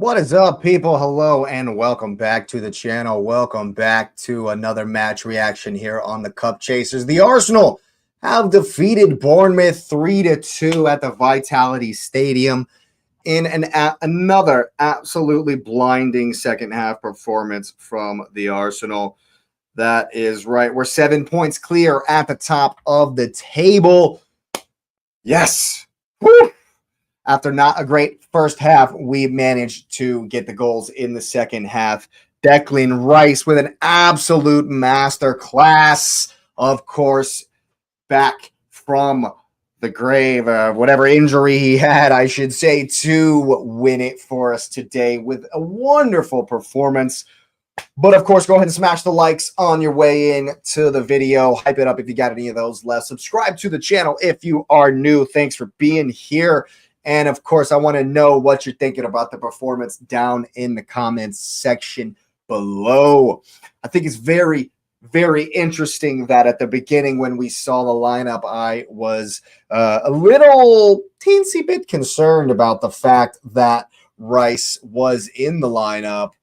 What is up, people? Hello and welcome back to the channel. Welcome back to another match reaction here on the Cup Chasers. The Arsenal have defeated Bournemouth 3-2 at the Vitality Stadium in another absolutely blinding second half performance from the Arsenal. That is right. We're 7 points clear at the top of the table. Yes. Woo! After not a great first half, we managed to get the goals in the second half. Declan Rice with an absolute master class, of course, back from the grave, whatever injury he had, I should say, to win it for us today with a wonderful performance. But of course, go ahead and smash the likes on your way in to the video. Hype it up if you got any of those left. Subscribe to the channel if you are new. Thanks for being here. And of course, I want to know what you're thinking about the performance down in the comments section below. I think it's very, very interesting that at the beginning when we saw the lineup, I was a little teensy bit concerned about the fact that Rice was in the lineup,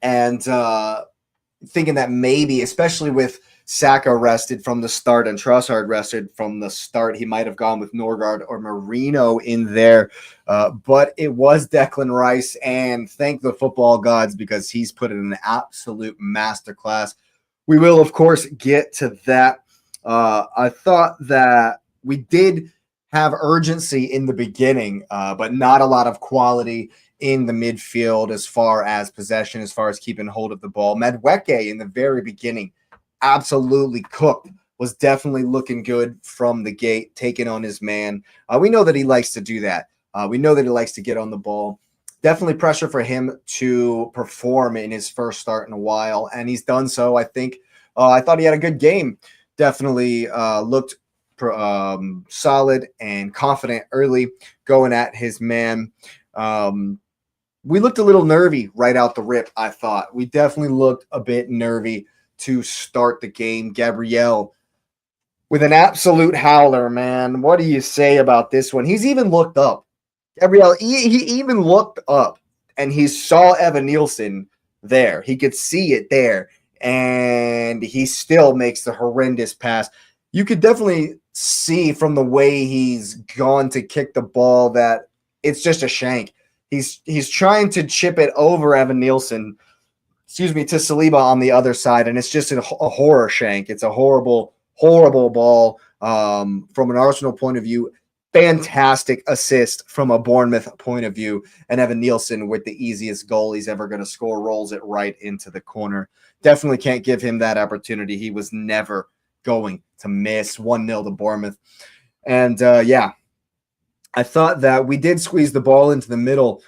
and thinking that maybe, especially with Saka rested from the start and Trossard rested from the start, he might have gone with Norgard or Marino in there. But it was Declan Rice, and thank the football gods because he's put in an absolute masterclass. We will, of course, get to that. I thought that we did have urgency in the beginning, but not a lot of quality in the midfield as far as possession, as far as keeping hold of the ball. Madueke in the very beginning absolutely cooked, was definitely looking good from the gate, taking on his man. We know that he likes to do that. We know that he likes to get on the ball. Definitely pressure for him to perform in his first start in a while, and he's done so. I think I thought he had a good game. Definitely looked solid and confident early going at his man. We looked a little nervy right out the rip, I thought. We definitely looked a bit nervy to start the game. Gabriel with an absolute howler, man. What do you say about this one? He's even looked up. Gabriel, he even looked up, and he saw Evan Nielsen there. He could see it there, and he still makes the horrendous pass. You could definitely see from the way he's gone to kick the ball that it's just a shank. He's trying to chip it over Evan Nielsen, to Saliba on the other side, and it's just a horror shank. It's a horrible, horrible ball from an Arsenal point of view. Fantastic assist from a Bournemouth point of view, and Evan Nielsen with the easiest goal he's ever going to score rolls it right into the corner. Definitely can't give him that opportunity. He was never going to miss. 1-0 to Bournemouth. And yeah, I thought that we did squeeze the ball into the middle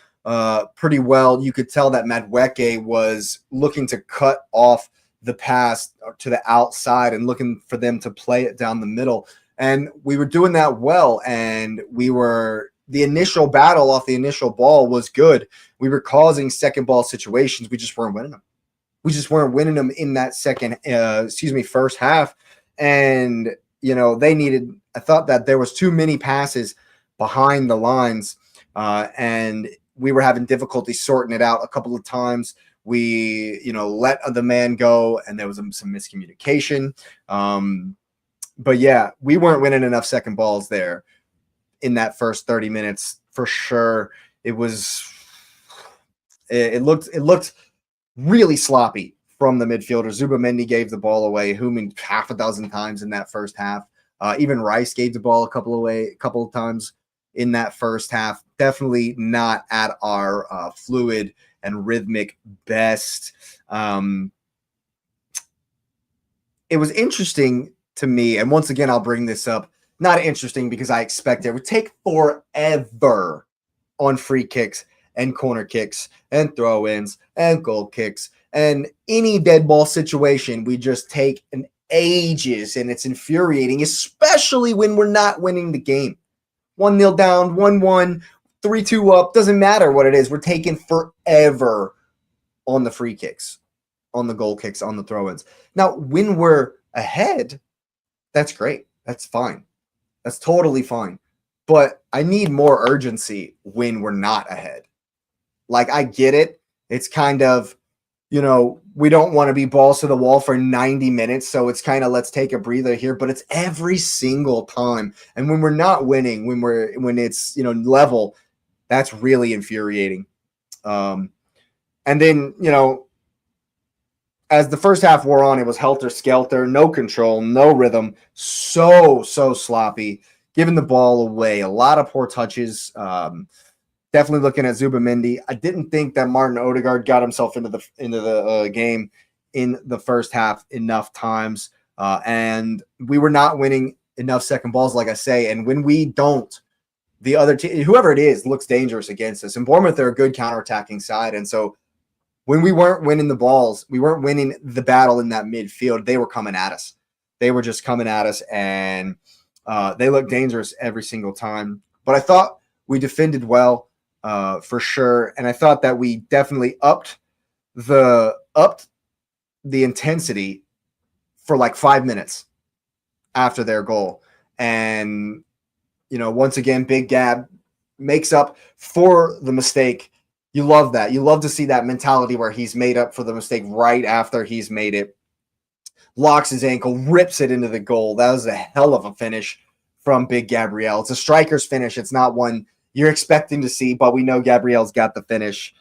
pretty well. You could tell that Madueke was looking to cut off the pass to the outside and looking for them to play it down the middle. And we were doing that well. And the initial battle off the initial ball was good. We were causing second ball situations. We just weren't winning them. We just weren't winning them in that first half. And, I thought that there was too many passes behind the lines, and we were having difficulty sorting it out a couple of times. We, let the man go, and there was some miscommunication. But yeah, we weren't winning enough second balls there in that first 30 minutes for sure. It looked really sloppy from the midfielder. Zubamendi gave the ball away, half a dozen times in that first half. Even Rice gave the ball a couple of times in that first half. Definitely not at our fluid and rhythmic best. It was interesting to me, and once again, I'll bring this up. Not interesting because I expect it would take forever on free kicks and corner kicks and throw-ins and goal kicks and any dead ball situation. We just take an ages, and it's infuriating, especially when we're not winning the game. 1-0 down, 1-1, 3-2 up, doesn't matter what it is. We're taking forever on the free kicks, on the goal kicks, on the throw-ins. Now, when we're ahead, that's great. That's fine. That's totally fine. But I need more urgency when we're not ahead. Like, I get it. It's kind of, we don't want to be balls to the wall for 90 minutes. So it's kind of, let's take a breather here, but it's every single time. And when we're not winning, when it's, level, that's really infuriating. And then, as the first half wore on, it was helter skelter, no control, no rhythm, so sloppy, giving the ball away, a lot of poor touches. Definitely looking at Zubamendi. I didn't think that Martin Odegaard got himself into the game in the first half enough times, and we were not winning enough second balls, like I say. And when we don't, the other team, whoever it is, looks dangerous against us. And Bournemouth, they're a good counterattacking side, and so when we weren't winning the balls, we weren't winning the battle in that midfield. They were coming at us. They were just coming at us, and they looked dangerous every single time. But I thought we defended well. For sure. And I thought that we definitely upped the intensity for like 5 minutes after their goal. And, once again, Big Gab makes up for the mistake. You love that. You love to see that mentality where he's made up for the mistake right after he's made it. Locks his ankle, rips it into the goal. That was a hell of a finish from Big Gabriel. It's a striker's finish. It's not one you're expecting to see, but we know Gabriel's got the finish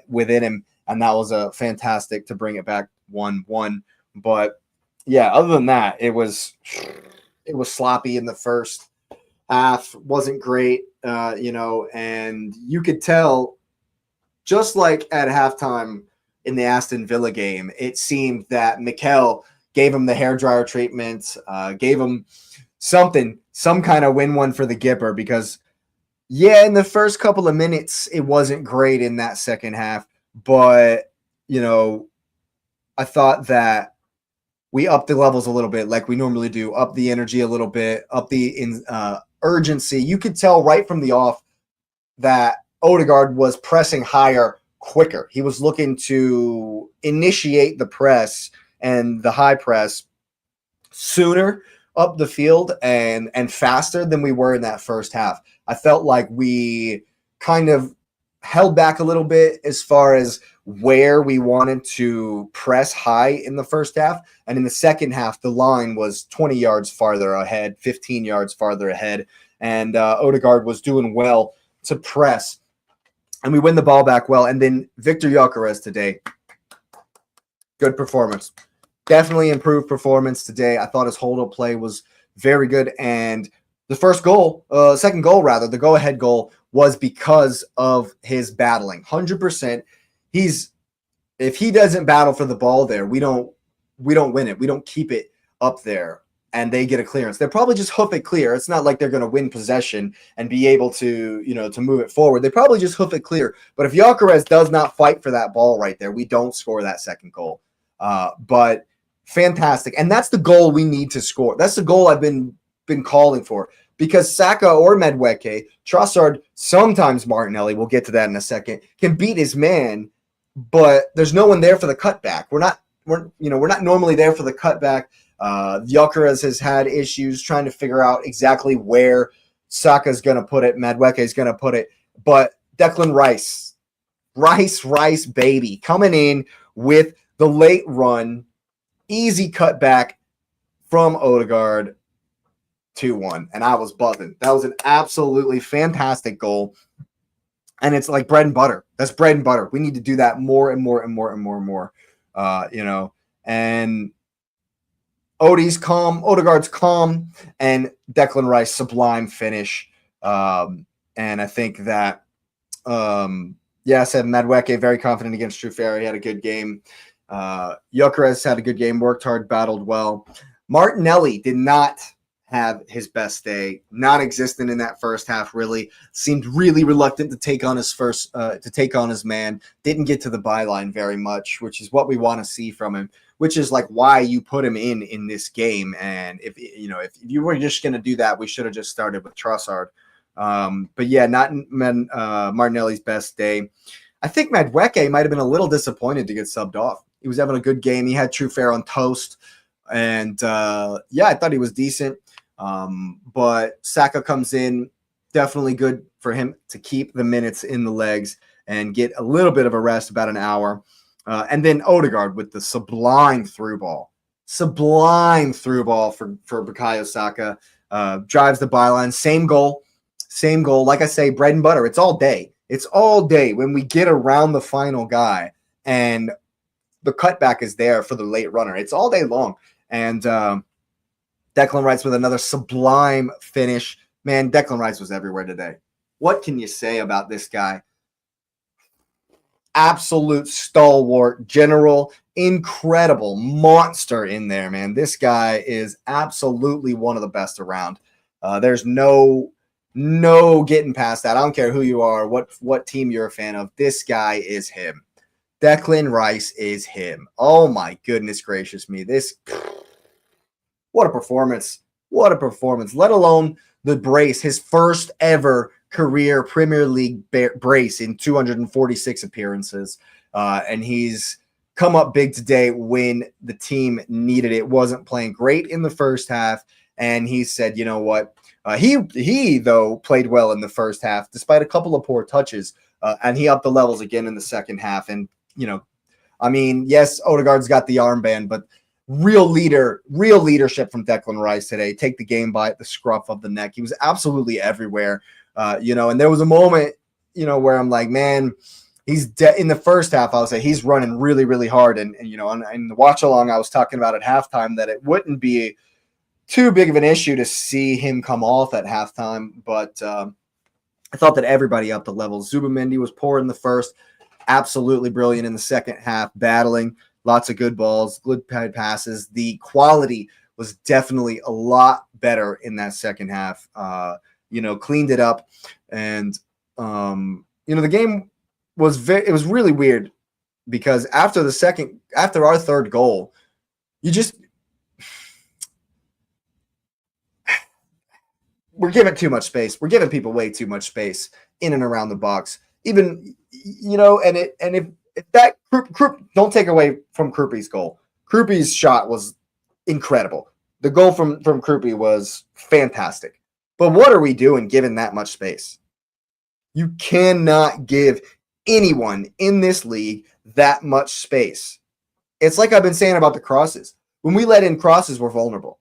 within him, and that was a fantastic to bring it back 1-1. But yeah, other than that, it was sloppy in the first half, wasn't great, and you could tell, just like at halftime in the Aston Villa game, it seemed that Mikel gave him the hairdryer treatment, gave him some kind of win one for the Gipper, because yeah, in the first couple of minutes, it wasn't great in that second half. But, I thought that we upped the levels a little bit like we normally do, up the energy a little bit, up the urgency. You could tell right from the off that Odegaard was pressing higher quicker. He was looking to initiate the press and the high press sooner up the field and faster than we were in that first half. I felt like we kind of held back a little bit as far as where we wanted to press high in the first half. And in the second half, the line was 20 yards farther ahead, 15 yards farther ahead. And Odegaard was doing well to press. And we win the ball back well. And then Victor Gyökeres today, good performance. Definitely improved performance today. I thought his hold-up play was very good. And the second goal, the go-ahead goal, was because of his battling. 100%. If he doesn't battle for the ball there, we don't win it. We don't keep it up there, and they get a clearance. They'll probably just hoof it clear. It's not like they're going to win possession and be able to, to move it forward. They probably just hoof it clear. But if Gyökeres does not fight for that ball right there, we don't score that second goal. But fantastic. And that's the goal we need to score. That's the goal I've been calling for, because Saka or Madueke, Trossard, sometimes Martinelli, we'll get to that in a second, can beat his man, but there's no one there for the cutback. We're not normally there for the cutback. Gyökeres has had issues trying to figure out exactly where Saka's going to put it, Madueke is going to put it, but Declan Rice, baby, coming in with the late run, easy cutback from Odegaard, 2-1, and I was buzzing. That was an absolutely fantastic goal, and it's like bread and butter. That's bread and butter. We need to do that more and more and more and more and more. And Odie's calm, Odegaard's calm, and Declan Rice, sublime finish. And I think that, I said Madueke, very confident against Truffert. He had a good game. Gyökeres had a good game, worked hard, battled well. Martinelli did not have his best day, non-existent in that first half, really. Seemed really reluctant to take on his man. Didn't get to the byline very much, which is what we want to see from him, which is like why you put him in this game. And if you were just going to do that, we should have just started with Trossard. But yeah, not Martinelli's best day. I think Madueke might have been a little disappointed to get subbed off. He was having a good game. He had Truffert on toast. And I thought he was decent. But Saka comes in, definitely good for him to keep the minutes in the legs. and get a little bit of a rest, about an hour. And then Odegaard with the sublime through ball for Bukayo Saka. Drives the byline. Same goal. Like I say, bread and butter. It's all day. When we get around the final guy and the cutback is there for the late runner. It's all day long. And Declan Rice with another sublime finish. Man, Declan Rice was everywhere today. What can you say about this guy? Absolute stalwart, general, incredible monster in there, man. This guy is absolutely one of the best around. There's no getting past that. I don't care who you are, what team you're a fan of. This guy is him. Declan Rice is him. Oh my goodness gracious me. What a performance. Let alone the brace, his first ever career Premier League brace in 246 appearances. And he's come up big today when the team needed it. Wasn't playing great in the first half. And he said, you know what? He though played well in the first half, despite a couple of poor touches. And he upped the levels again in the second half. And, yes, Odegaard's got the armband, but real leadership from Declan Rice today. Take the game by the scruff of the neck. He was absolutely everywhere. And there was a moment, where I'm like, man, he's in the first half. I would say he's running really, really hard. And in the watch along, I was talking about at halftime that it wouldn't be too big of an issue to see him come off at halftime. But I thought that everybody upped the levels. Zubimendi was poor in the first, absolutely brilliant in the second half, battling, lots of good balls, good passes. The quality was definitely a lot better in that second half. Cleaned it up. And, the game was it was really weird because after our third goal, we're giving too much space. We're giving people way too much space in and around the box. Even, and if that don't take away from Krupi's goal. Krupi's shot was incredible. The goal from Krupi was fantastic. But what are we doing given that much space? You cannot give anyone in this league that much space. It's like I've been saying about the crosses. When we let in crosses, we're vulnerable.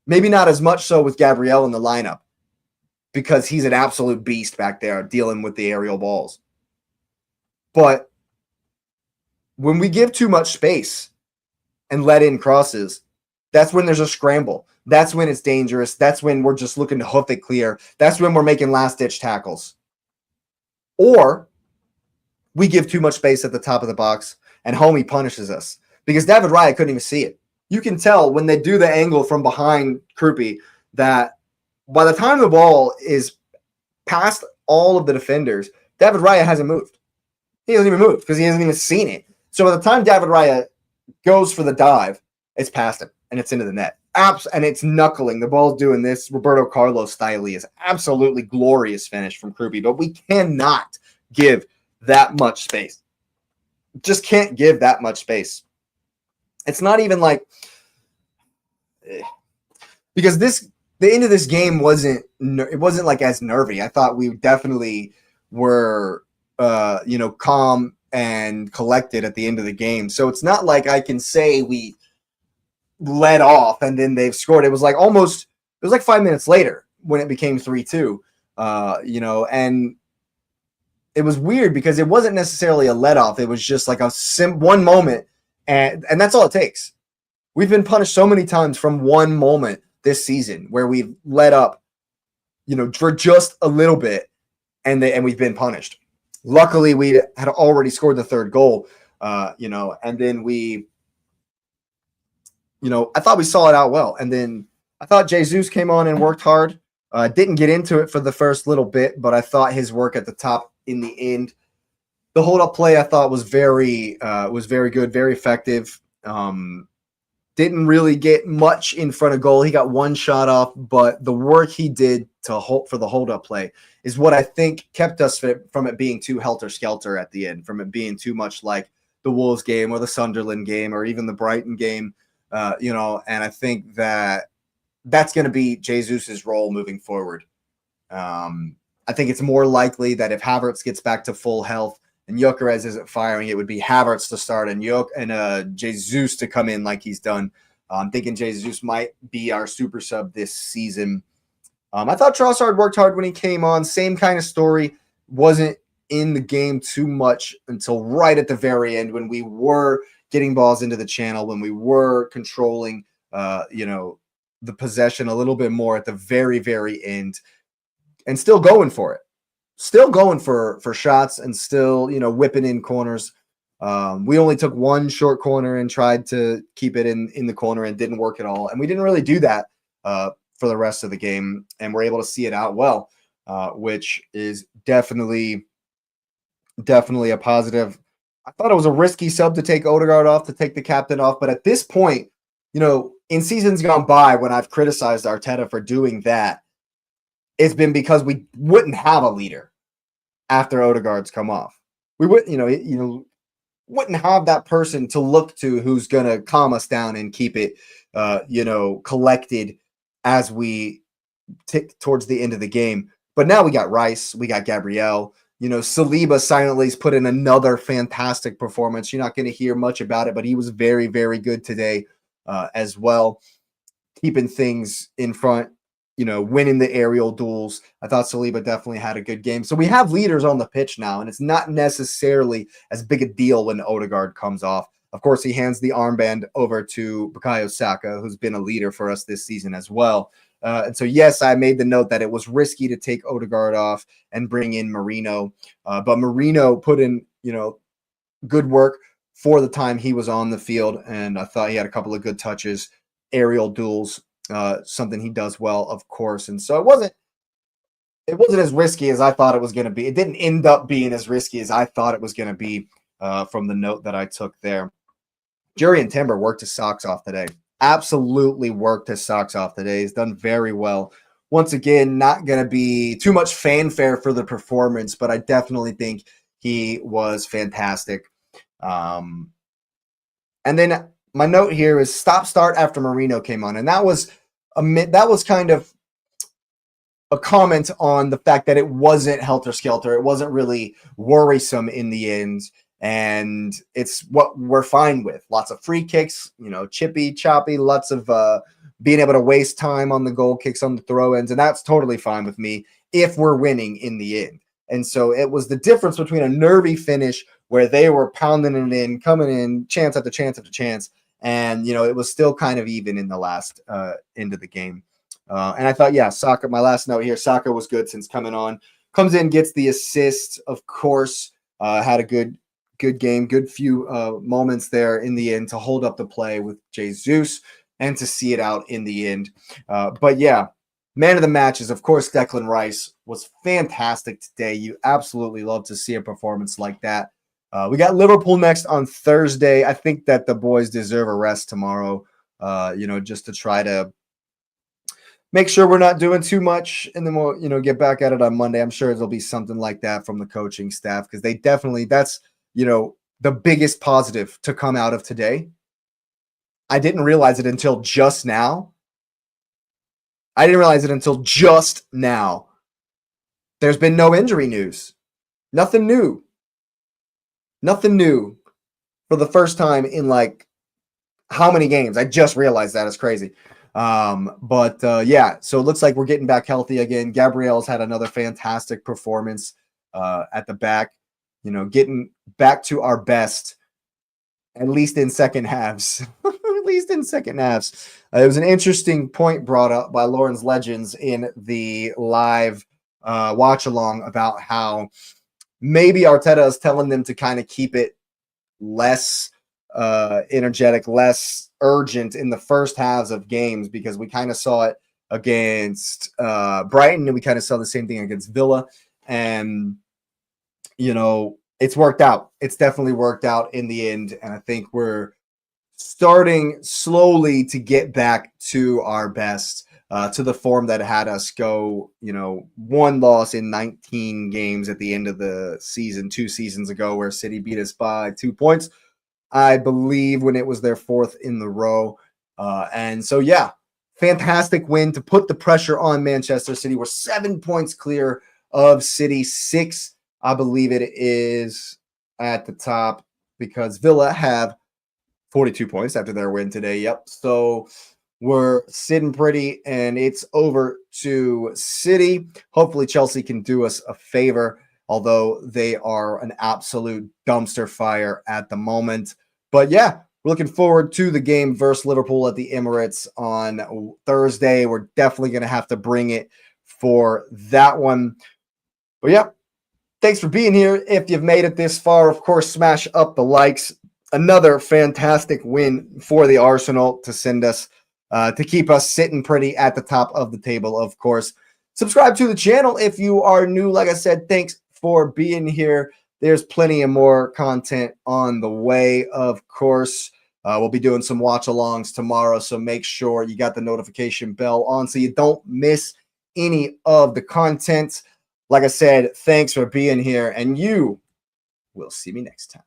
Maybe not as much so with Gabriel in the lineup because he's an absolute beast back there dealing with the aerial balls. But when we give too much space and let in crosses, that's when there's a scramble. That's when it's dangerous. That's when we're just looking to hoof it clear. That's when we're making last-ditch tackles. Or we give too much space at the top of the box and homie punishes us because David Raya couldn't even see it. You can tell when they do the angle from behind Krupi that by the time the ball is past all of the defenders, David Raya hasn't moved. He hasn't even moved because he hasn't even seen it. So by the time David Raya goes for the dive, it's past him and it's into the net. And it's knuckling. The ball's doing this Roberto Carlos style is absolutely glorious finish from Krupi, but we cannot give that much space. Just can't give that much space. It's not even like because the end of this game wasn't like as nervy. I thought we definitely were calm and collected at the end of the game. So it's not like I can say we led off and then they've scored. It was like 5 minutes later when it became 3-2. And it was weird because it wasn't necessarily a let off. It was just like one moment. And that's all it takes. We've been punished so many times from one moment this season where we've let up, for just a little bit, and we've been punished. Luckily, we had already scored the third goal, and then we, I thought we saw it out well. And then I thought Jesus came on and worked hard. Didn't get into it for the first little bit, but I thought his work at the top in the end. The hold-up play I thought was very good, very effective. Didn't really get much in front of goal. He got one shot off, but the work he did for the hold-up play is what I think kept us from it being too helter-skelter at the end, from it being too much like the Wolves game or the Sunderland game or even the Brighton game, and I think that's going to be Jesus's role moving forward. I think it's more likely that if Havertz gets back to full health and Gyökeres isn't firing, it would be Havertz to start and Jesus to come in like he's done. I'm thinking Jesus might be our super sub this season. I thought Trossard worked hard when he came on. Same kind of story. Wasn't in the game too much until right at the very end when we were getting balls into the channel, when we were controlling, the possession a little bit more at the very, very end, and still going for it. Still going for shots and still, whipping in corners. We only took one short corner and tried to keep it in the corner and didn't work at all. And we didn't really do that for the rest of the game. And we're able to see it out well, which is definitely a positive. I thought it was a risky sub to take Odegaard off, to take the captain off. But at this point, in seasons gone by when I've criticized Arteta for doing that, it's been because we wouldn't have a leader after Odegaard's come off. We would, wouldn't have that person to look to who's going to calm us down and keep it, collected as we tick towards the end of the game. But now we got Rice, we got Gabriel. Saliba silently's put in another fantastic performance. You're not going to hear much about it, but he was very, very good today as well, keeping things in front, winning the aerial duels. I thought Saliba definitely had a good game. So we have leaders on the pitch now, and it's not necessarily as big a deal when Odegaard comes off. Of course, he hands the armband over to Bukayo Saka, who's been a leader for us this season as well. And so, yes, I made the note that it was risky to take Odegaard off and bring in Merino. But Merino put in, good work for the time he was on the field. And I thought he had a couple of good touches, aerial duels, something he does well, of course. And so it wasn't as risky as I thought it was going to be. It didn't end up being as risky as I thought it was going to be from the note that I took there. Jurriën Timber worked his socks off today. Absolutely worked his socks off today. He's done very well. Once again, not going to be too much fanfare for the performance, but I definitely think he was fantastic. And then my note here is stop-start after Merino came on, and that was kind of a comment on the fact that it wasn't helter-skelter. It wasn't really worrisome in the end. And it's what we're fine with. Lots of free kicks, chippy, choppy, lots of being able to waste time on the goal kicks, on the throw-ins, and that's totally fine with me if we're winning in the end. And so it was the difference between a nervy finish where they were pounding it in, coming in, chance after chance after chance, and, it was still kind of even in the last end of the game. And I thought, Saka, my last note here, Saka was good since coming on. Comes in, gets the assist, of course, had a good game, good few moments there in the end to hold up the play with Jesus and to see it out in the end. But man of the match is, of course, Declan Rice. Was fantastic today. You absolutely love to see a performance like that. We got Liverpool next on Thursday. I think that the boys deserve a rest tomorrow, just to try to make sure we're not doing too much, and then we'll, get back at it on Monday. I'm sure there'll be something like that from the coaching staff, because they definitely, that's, the biggest positive to come out of today. I didn't realize it until just now. There's been no injury news. Nothing new for the first time in how many games? I just realized that. It's crazy. So it looks like we're getting back healthy again. Gabriel's had another fantastic performance at the back, getting back to our best, at least in second halves. It was an interesting point brought up by Lawrence Legends in the live watch along about how maybe Arteta is telling them to kind of keep it less energetic, less urgent in the first halves of games, because we kind of saw it against Brighton, and we kind of saw the same thing against Villa, and it's worked out. It's definitely worked out in the end, and I think we're starting slowly to get back to our best, to the form that had us go, one loss in 19 games at the end of the season 2 seasons ago, where City beat us by 2 points, I believe, when it was their 4th in the row. And so, fantastic win to put the pressure on Manchester City. We're 7 points clear of City. 6, I believe it is at the top, because Villa have 42 points after their win today. Yep. So we're sitting pretty, and it's over to City. Hopefully, Chelsea can do us a favor, although they are an absolute dumpster fire at the moment. But yeah, we're looking forward to the game versus Liverpool at the Emirates on Thursday. We're definitely going to have to bring it for that one. But yeah, thanks for being here. If you've made it this far, of course, smash up the likes. Another fantastic win for the Arsenal to send us, to keep us sitting pretty at the top of the table, of course. Subscribe to the channel if you are new. Like I said, thanks for being here. There's plenty of more content on the way, of course. We'll be doing some watch-alongs tomorrow, so make sure you got the notification bell on so you don't miss any of the content. Like I said, thanks for being here, and you will see me next time.